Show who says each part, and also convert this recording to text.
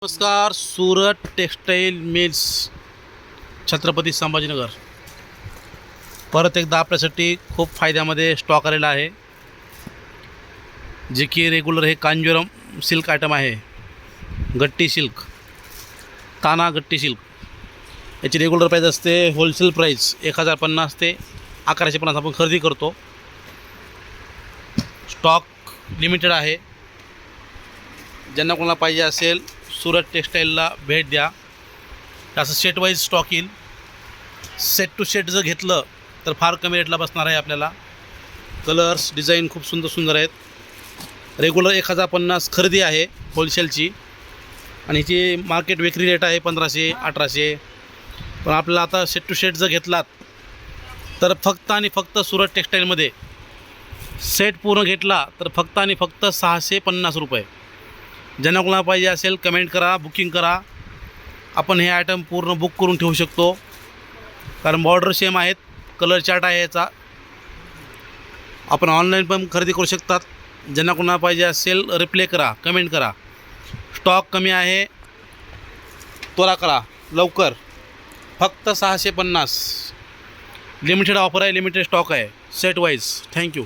Speaker 1: नमस्कार. Surat textile mills, Chhatrapati Sambhajinagar परत एकदा आपल्यासाठी खूप फायद्यामध्ये स्टॉक आलेला आहे. जे की रेग्युलर हे कांजीवरम सिल्क आयटम आहे. गट्टी सिल्क, ताना गट्टी सिल्क याची रेग्युलर प्राईस असते. होलसेल प्राईस 1050 ते 1150 आपण खरेदी करतो. स्टॉक लिमिटेड आहे. ज्यांना कोणाला पाहिजे असेल सूरत टेक्सटाईलला भेट द्या. असं सेट वाईज स्टॉक येईल. सेट टू सेट जर घेतलं तर फार कमी रेटला बसणार आहे आपल्याला. कलर्स डिझाईन खूप सुंदर सुंदर आहेत. रेग्युलर 1050 खरेदी आहे होलसेलची, आणि हिची मार्केट विक्री रेट आहे 1500-1800. पण आपल्याला आता सेट टू सेट जर घेतलात तर फक्त आणि फक्त सूरत टेक्सटाईलमध्ये सेट पूर्ण घेतला तर फक्त आणि फक्त 650 रुपये. ज्यांना कोणाला पाहिजे असेल कमेंट करा, बुकिंग करा. आपण हे आयटम पूर्ण बुक करून ठेवू शकतो, कारण बॉर्डर सेम आहेत. कलर चार्ट आहे याचा. आपण ऑनलाईन पण खरेदी करू शकतात. ज्यांना कोणाला पाहिजे असेल रिप्लाय करा, कमेंट करा. स्टॉक कमी आहे, त्वरा करा लवकर. फक्त 650. लिमिटेड ऑफर आहे, लिमिटेड स्टॉक आहे सेट वाईज. थँक्यू.